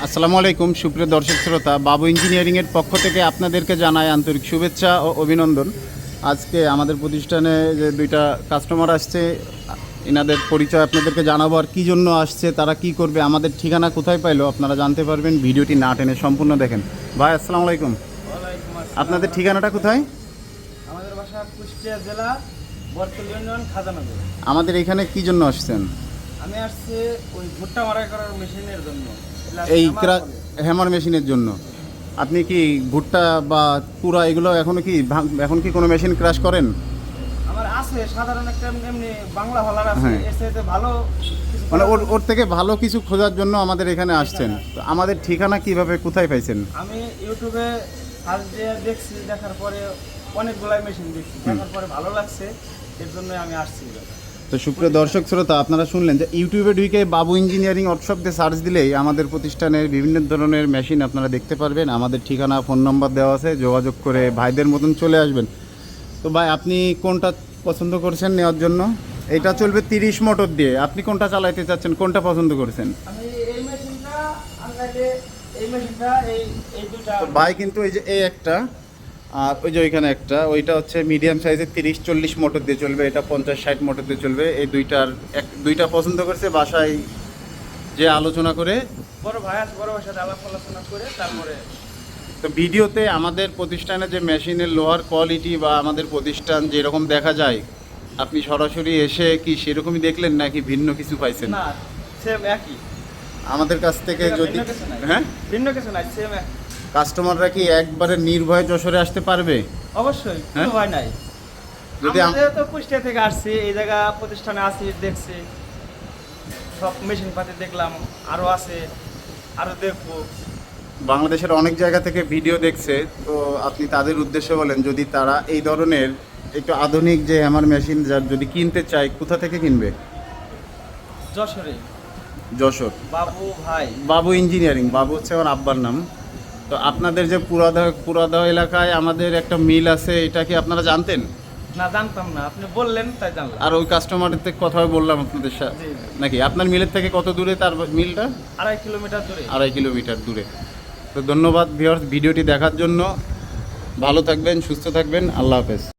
আসসালামু আলাইকুম সুপ্রিয় দর্শক শ্রোতা, বাবু ইঞ্জিনিয়ারিংয়ের পক্ষ থেকে আপনাদেরকে জানাই আন্তরিক শুভেচ্ছা ও অভিনন্দন। আজকে আমাদের প্রতিষ্ঠানে যে দুইটা কাস্টমার আসছে, এনাদের পরিচয় আপনাদেরকে জানাবো, আর কী জন্য আসছে, তারা কি করবে, আমাদের ঠিকানা কোথায় পাইলো আপনারা জানতে পারবেন। ভিডিওটি না টেনে সম্পূর্ণ দেখেন। ভাই আসসালামু আলাইকুম। আপনাদের ঠিকানাটা কোথায়? আমাদের বাসা কুষ্টিয়া জেলা বরকল ইউনিয়ন খাজানগর। আমাদের এখানে কি জন্য আসছেন? আমি আসছি ওই ভুট্টা মারাই করার মেশিনের জন্য, এই হ্যামার মেশিনের জন্য। আপনি কি ভুট্টা বা পুরা এগুলো এখন কি কোনো মেশিন ক্রাশ করেন? আমার আছে সাধারণ একটা এমনি বাংলা হলার আছে, হ্যাঁ। এর চাইতে ভালো কিছু মানে করার ওর থেকে ভালো কিছু খোঁজার জন্য আমাদের এখানে আসছেন। তো আমাদের ঠিকানা কিভাবে কোথায় পাইছেন? আমি ইউটিউবে সার্চ দিয়ে দেখছি, দেখার পরে অনেকগুলাই মেশিন দেখছি, দেখার পরে ভালো লাগছে, এর জন্য আমি আসছি। তো সুপ্রিয় দর্শক শ্রোতা, আপনারা শুনলেন যে ইউটিউবে ঢুকে বাবু ইঞ্জিনিয়ারিং ওয়ার্কশপ দিয়ে সার্চ দিলেই আমাদের প্রতিষ্ঠানের বিভিন্ন ধরনের মেশিন আপনারা দেখতে পারবেন। আমাদের ঠিকানা, ফোন নম্বর দেওয়া আছে, যোগাযোগ করে ভাইদের মতন চলে আসবেন। তো ভাই, আপনি কোনটা পছন্দ করছেন নেওয়ার জন্য? এটা চলবে 30 মোটর দিয়ে। আপনি কোনটা চালাইতে চাচ্ছেন, কোনটা পছন্দ করছেন? আমি এই মেশিনটা আনলাইনে, এই মেশিনটা এই দুটা ভাই কিন্তু এই যে এই একটা আর ওই যে ওইখানে একটা, ওইটা হচ্ছে মিডিয়াম সাইজের 30-40 মোটর দিয়ে চলবে, এটা 50-60 মোটর দিয়ে চলবে। এই দুইটা পছন্দ করছে, বাসায় যে আলোচনা করে বড় ভাই আছে, বড় ভাইয়ের সাথে আলাপ আলোচনা করে তারপরে। তো ভিডিওতে আমাদের প্রতিষ্ঠানে যে মেশিনের লোহার কোয়ালিটি বা আমাদের প্রতিষ্ঠান যেরকম দেখা যায়, আপনি সরাসরি এসে কি সেরকমই দেখলেন নাকি ভিন্ন কিছু পাইছেন? না, সেম একই। আমাদের কাছ থেকে যদি হ্যাঁ ভিন্ন কিছু নাই, সেম এক। কাস্টমাররা কি একবারে নির্ভয়ে যশোরে আসতে পারবে? অবশ্যই, হ্যাঁ? কোনো ভয় নাই। যদি আমাদের তো কুষ্টিয়া থেকে আসছি, এই জায়গা প্রতিষ্ঠানে আসি, দেখছি সব মেশিন পাতি দেখলাম, আরো আছে, আরো দেখবো। বাংলাদেশের অনেক জায়গা থেকে ভিডিও দেখছে, তো আপনি তাদের উদ্দেশ্যে বলেন, যদি তারা এই ধরনের একটু আধুনিক যে আমার মেশিন যদি কিনতে চায়, কোথা থেকে কিনবে? যশোরে যশোর বাবু ভাই। বাবু ইঞ্জিনিয়ারিং, বাবু হচ্ছে আমার আব্বার নাম। তো আপনাদের যে পুরাদহ এলাকায় আমাদের একটা মিল আছে, এটা কি আপনারা জানতেন? না, জানতাম না, আপনি বললেন তাই জানলাম। আর ওই কাস্টমারের থেকে কথাও বললাম আপনাদের সাথে জি, জি। নাকি? আপনার মিলের থেকে কত দূরে তার মিলটা? 2.5 কিলোমিটার দূরে। 2.5 কিলোমিটার দূরে। তো ধন্যবাদ ভিউয়ার্স ভিডিওটি দেখার জন্য। ভালো থাকবেন, সুস্থ থাকবেন, আল্লাহ হাফেজ।